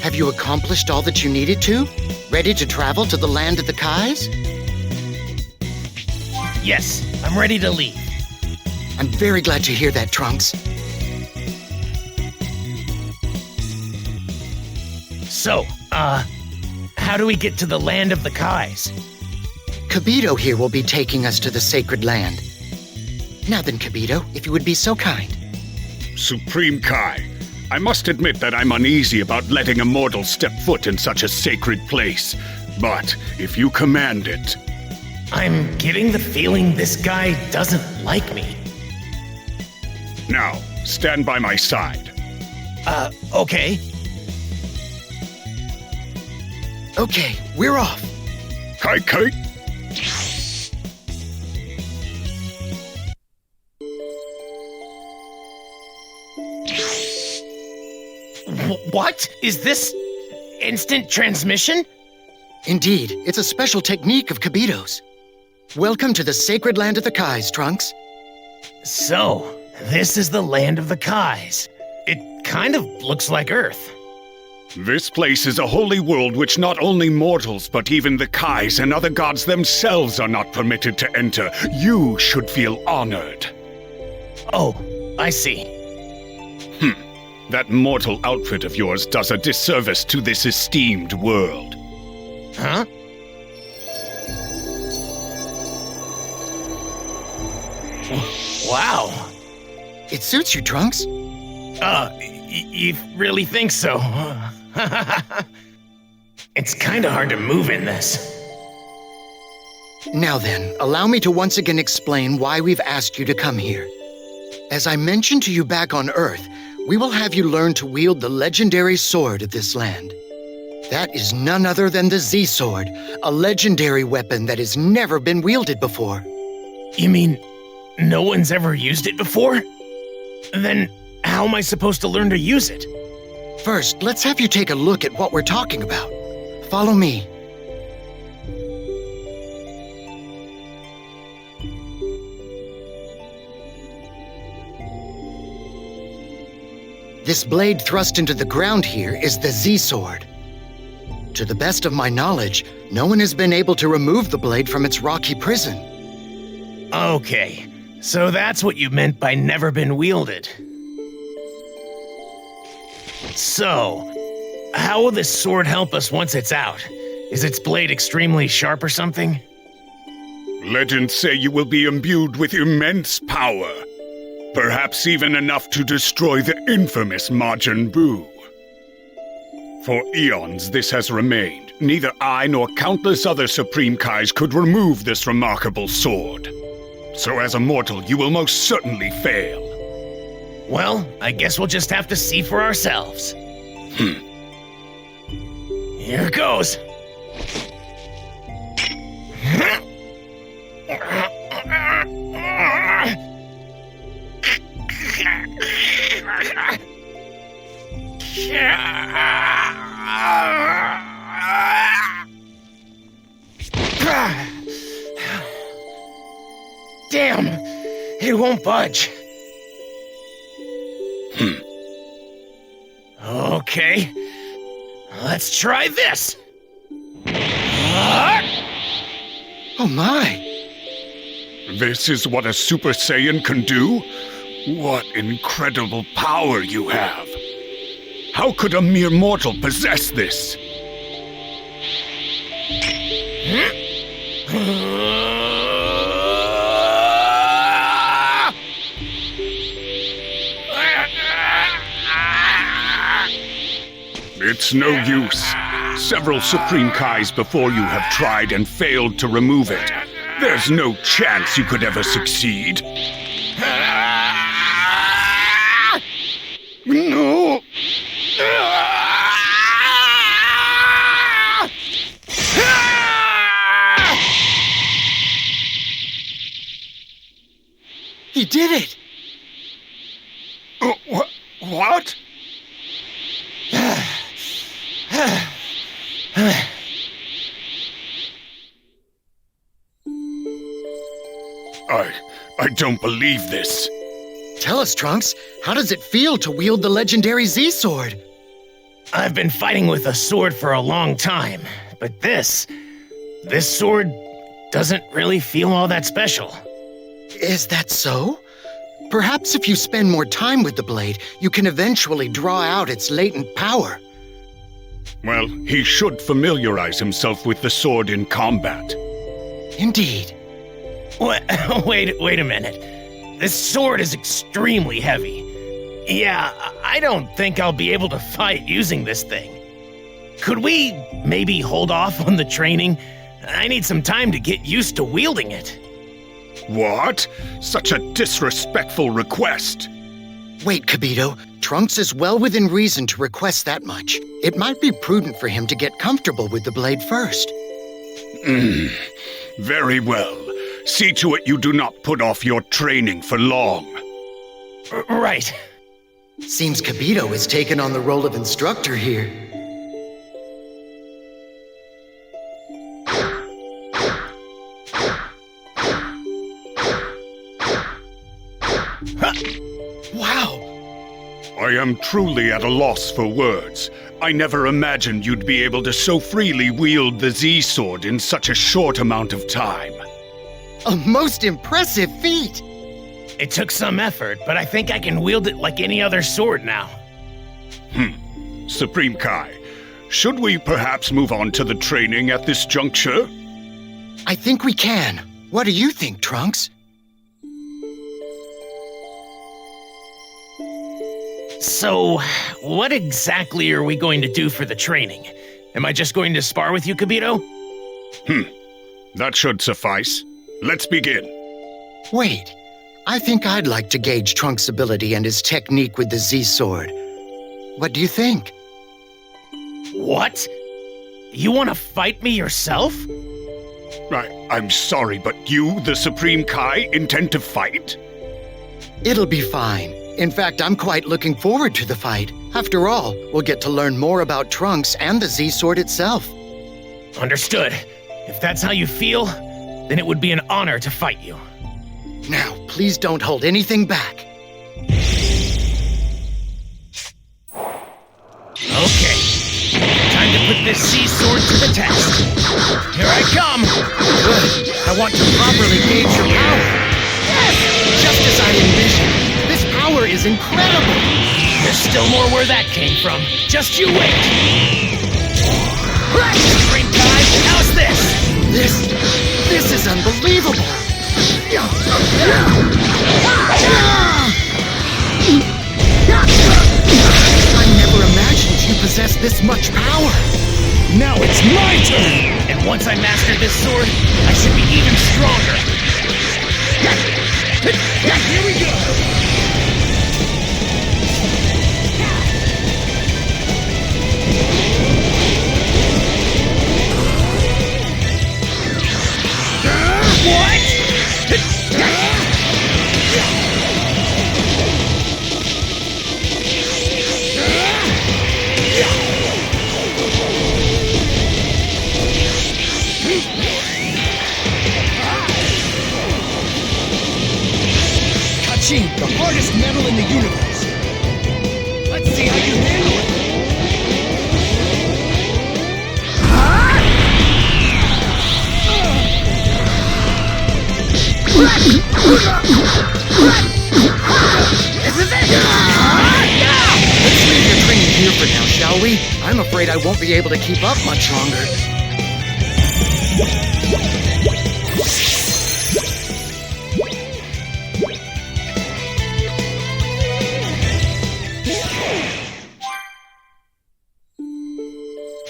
Have you accomplished all that you needed to? Ready to travel to the land of the Kais? Yes, I'm ready to leave. I'm very glad to hear that, Trunks. So, how do we get to the land of the Kais? Kibito here will be taking us to the sacred land. Now then, Kibito, if you would be so kind. Supreme Kai, I must admit that I'm uneasy about letting a mortal step foot in such a sacred place. But if you command it... I'm getting the feeling this guy doesn't like me. Now, stand by my side. Okay. Okay, we're off. Kai Kai! What? Is this instant transmission? Indeed, it's a special technique of Kibito's. Welcome to the sacred land of the Kais, Trunks. So, this is the land of the Kais. It kind of looks like Earth. This place is a holy world which not only mortals, but even the Kais and other gods themselves are not permitted to enter. You should feel honored. Oh, I see. That mortal outfit of yours does a disservice to this esteemed world. Huh? Wow. It suits you, Trunks. You really think so? It's kinda hard to move in this. Now then, allow me to once again explain why we've asked you to come here. As I mentioned to you back on Earth, we will have you learn to wield the legendary sword of this land. That is none other than the Z-Sword, a legendary weapon that has never been wielded before. You mean no one's ever used it before? Then how am I supposed to learn to use it? First, let's have you take a look at what we're talking about. Follow me. This blade thrust into the ground here is the Z-Sword. To the best of my knowledge, no one has been able to remove the blade from its rocky prison. Okay, so that's what you meant by never been wielded. So, how will this sword help us once it's out? Is its blade extremely sharp or something? Legends say you will be imbued with immense power. Perhaps even enough to destroy the infamous Majin Buu. For eons this has remained. Neither I nor countless other Supreme Kais could remove this remarkable sword. So as a mortal, you will most certainly fail. Well, I guess we'll just have to see for ourselves. Here goes. Damn, it won't budge. Okay, let's try this. Oh my! This is what a Super Saiyan can do? What incredible power you have! How could a mere mortal possess this? It's no use. Several Supreme Kais before you have tried and failed to remove it. There's no chance you could ever succeed. No! He did it! What? I don't believe this. Tell us, Trunks, how does it feel to wield the legendary Z-Sword? I've been fighting with a sword for a long time, but this sword doesn't really feel all that special. Is that so? Perhaps if you spend more time with the blade, you can eventually draw out its latent power. Well, he should familiarize himself with the sword in combat. Indeed. Wait a minute. This sword is extremely heavy. Yeah, I don't think I'll be able to fight using this thing. Could we maybe hold off on the training? I need some time to get used to wielding it. What? Such a disrespectful request. Wait, Kibito. Trunks is well within reason to request that much. It might be prudent for him to get comfortable with the blade first. Very well. See to it you do not put off your training for long. Right. Seems Kibito has taken on the role of instructor here. Wow! I am truly at a loss for words. I never imagined you'd be able to so freely wield the Z-Sword in such a short amount of time. A most impressive feat! It took some effort, but I think I can wield it like any other sword now. Supreme Kai, should we perhaps move on to the training at this juncture? I think we can. What do you think, Trunks? So, what exactly are we going to do for the training? Am I just going to spar with you, Kibito? That should suffice. Let's begin. Wait. I think I'd like to gauge Trunks' ability and his technique with the Z-Sword. What do you think? What? You want to fight me yourself? I'm sorry, but you, the Supreme Kai, intend to fight? It'll be fine. In fact, I'm quite looking forward to the fight. After all, we'll get to learn more about Trunks and the Z-Sword itself. Understood. If that's how you feel, then it would be an honor to fight you. Now, please don't hold anything back. Okay. Time to put this Z-Sword to the test. Here I come! Good. I want to properly gauge your power. Yes! Just as I envisioned. This power is incredible! There's still more where that came from. Just you wait! Supreme Kai, how's this? This is unbelievable! I never imagined you possessed this much power! Now it's my turn! And once I master this sword, I should be even stronger! Here we go! The hardest metal in the universe. Let's see how you handle it. This is it! Let's leave your training here for now, shall we? I'm afraid I won't be able to keep up much longer.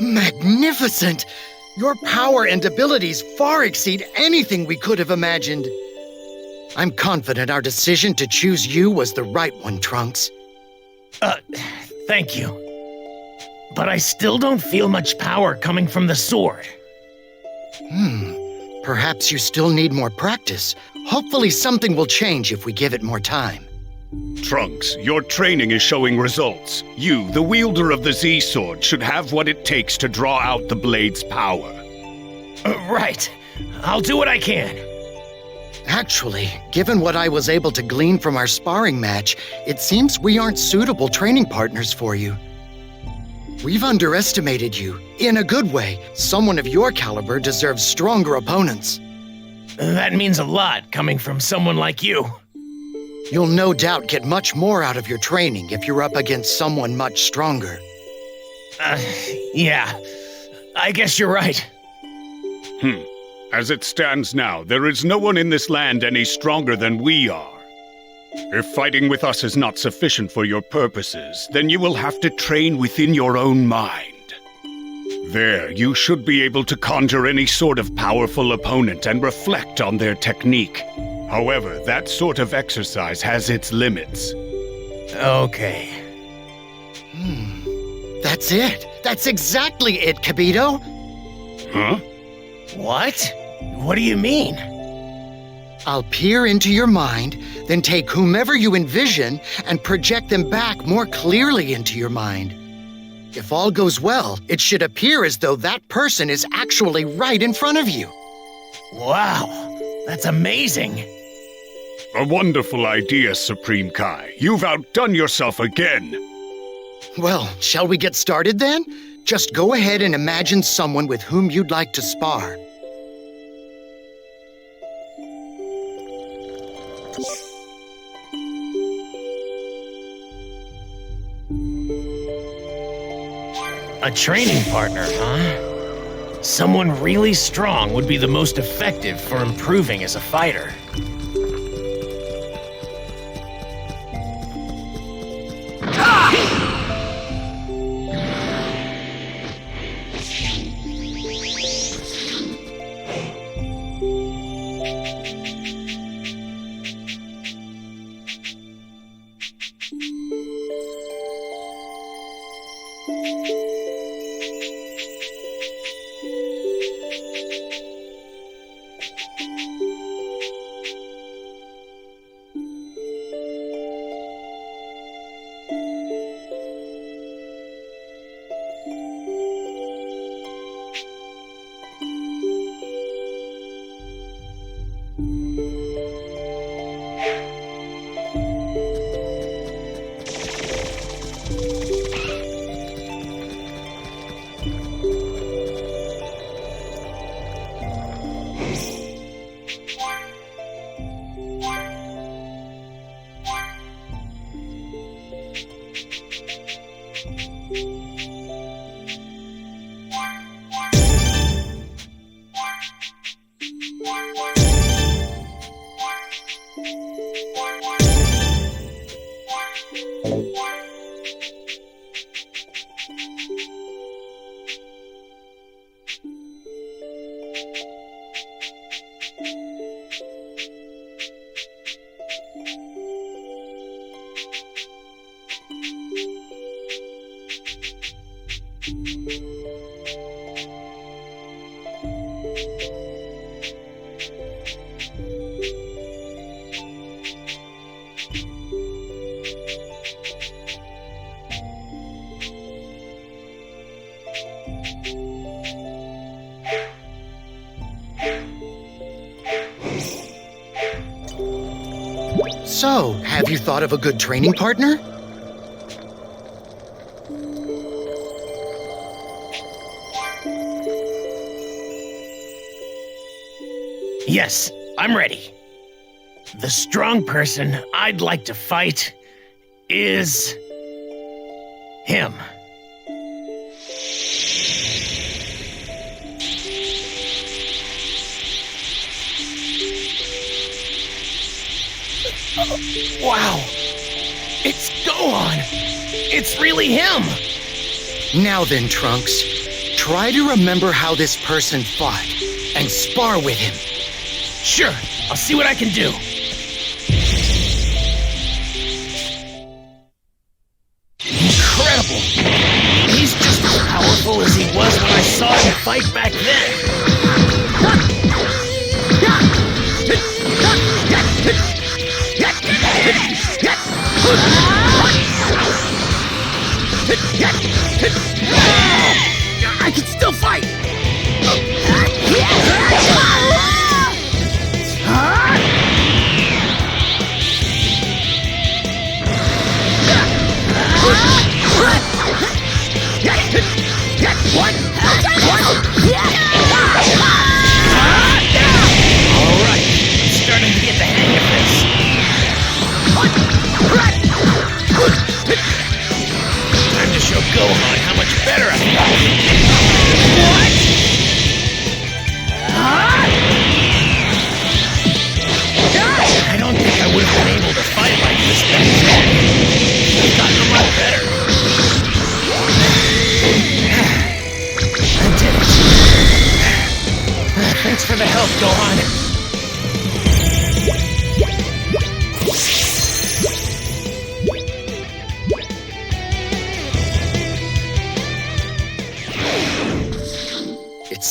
Magnificent! Your power and abilities far exceed anything we could have imagined. I'm confident our decision to choose you was the right one, Trunks. Thank you. But I still don't feel much power coming from the sword. Perhaps you still need more practice. Hopefully something will change if we give it more time. Trunks, your training is showing results. You, the wielder of the Z-Sword, should have what it takes to draw out the blade's power. Right. I'll do what I can. Actually, given what I was able to glean from our sparring match, it seems we aren't suitable training partners for you. We've underestimated you. In a good way. Someone of your caliber deserves stronger opponents. That means a lot coming from someone like you. You'll no doubt get much more out of your training if you're up against someone much stronger. Yeah. I guess you're right. As it stands now, there is no one in this land any stronger than we are. If fighting with us is not sufficient for your purposes, then you will have to train within your own mind. There, you should be able to conjure any sort of powerful opponent and reflect on their technique. However, that sort of exercise has its limits. Okay. That's it. That's exactly it, Kibito. Huh? What? What do you mean? I'll peer into your mind, then take whomever you envision and project them back more clearly into your mind. If all goes well, it should appear as though that person is actually right in front of you. Wow, that's amazing. A wonderful idea, Supreme Kai. You've outdone yourself again. Well, shall we get started then? Just go ahead and imagine someone with whom you'd like to spar. A training partner, huh? Someone really strong would be the most effective for improving as a fighter. So, have you thought of a good training partner? Yes, I'm ready. The strong person I'd like to fight is him. Wow! It's Gohan! It's really him! Now then, Trunks, try to remember how this person fought and spar with him. Sure, I'll see what I can do. Incredible! He's just as powerful as he was when I saw him fight back then. I can still fight!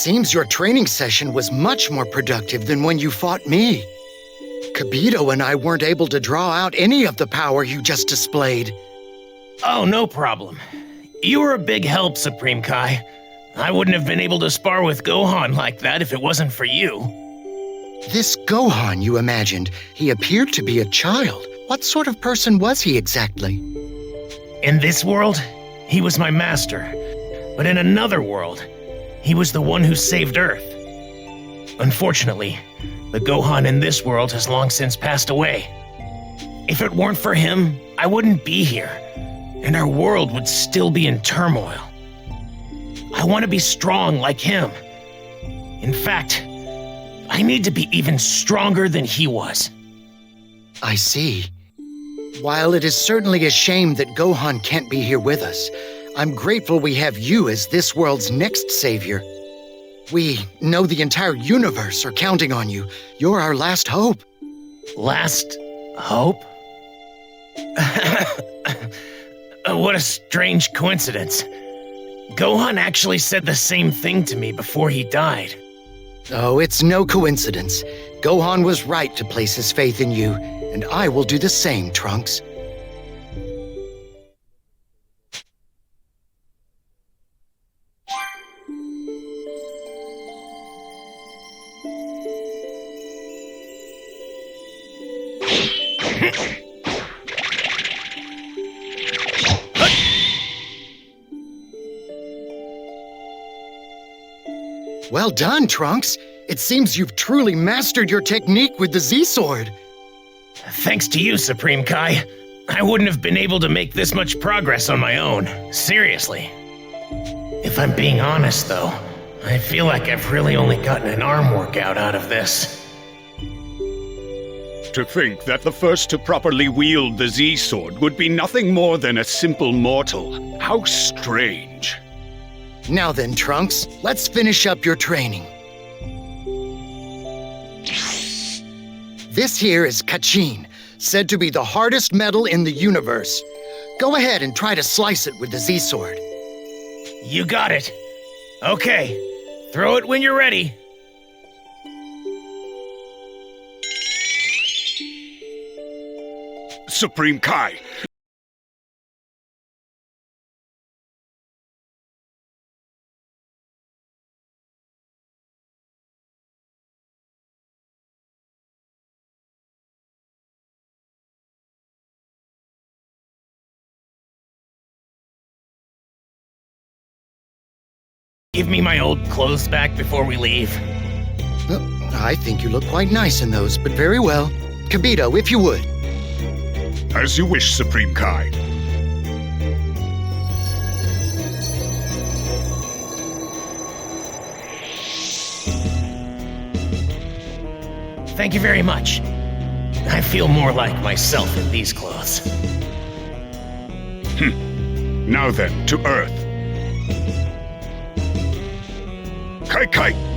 seems your training session was much more productive than when you fought me. Kibito and I weren't able to draw out any of the power you just displayed. Oh, no problem. You were a big help, Supreme Kai. I wouldn't have been able to spar with Gohan like that if it wasn't for you. This Gohan you imagined, he appeared to be a child. What sort of person was he exactly? In this world, he was my master. But in another world, he was the one who saved Earth. Unfortunately, the Gohan in this world has long since passed away. If it weren't for him, I wouldn't be here, and our world would still be in turmoil. I want to be strong like him. In fact, I need to be even stronger than he was. I see. While it is certainly a shame that Gohan can't be here with us, I'm grateful we have you as this world's next savior. We know the entire universe are counting on you. You're our last hope. Last hope? What a strange coincidence. Gohan actually said the same thing to me before he died. Oh, it's no coincidence. Gohan was right to place his faith in you, and I will do the same, Trunks. Well done, Trunks. It seems you've truly mastered your technique with the Z-Sword. Thanks to you, Supreme Kai. I wouldn't have been able to make this much progress on my own. Seriously. If I'm being honest, though, I feel like I've really only gotten an arm workout out of this. To think that the first to properly wield the Z-Sword would be nothing more than a simple mortal. How strange. Now then, Trunks, let's finish up your training. This here is Kachin, said to be the hardest metal in the universe. Go ahead and try to slice it with the Z-Sword. You got it. Okay, throw it when you're ready. Supreme Kai, Give me my old clothes back before we leave. I think you look quite nice in those, but very well. Kibito, if you would. as you wish, Supreme Kai. Thank you very much. I feel more like myself in these clothes. Now then, to Earth. Kai Kai!